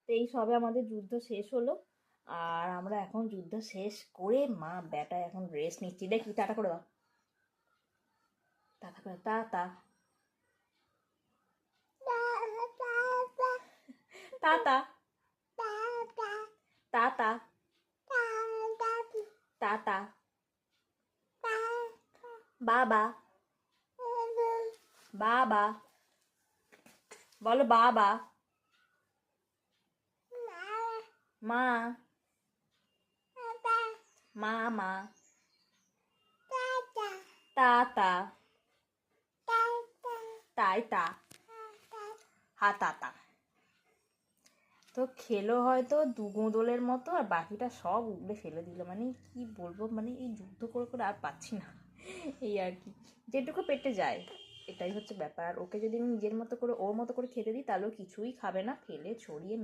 তো এই সবে আমাদের যুদ্ধ শেষ হলো, আর আমরা এখন যুদ্ধ শেষ করে মা বেটা এখন রেস্ট নিচ্ছি। দেখি টাটা করে দাও, টাটা করে টাটা টাটা টাটা টাটা বাবা বাবা বলো বাবা মা মামা টাটা টাইটা হাতাতা। তো খেলো হয়তো দু গোঁদলের মতো, আর বাকিটা সব উগড়ে ফেলে দিল। মানে কি বলবো, মানে এই যুদ্ধ করে করে আর পাচ্ছি না। এই আর কি, যেটুকু পেটে যায় এটাই হচ্ছে ব্যাপার। আর ওকে যদি আমি নিজের মতো করে ওর মতো করে খেতে দিই তাহলেও কিছুই খাবে না, ফেলে ছড়িয়ে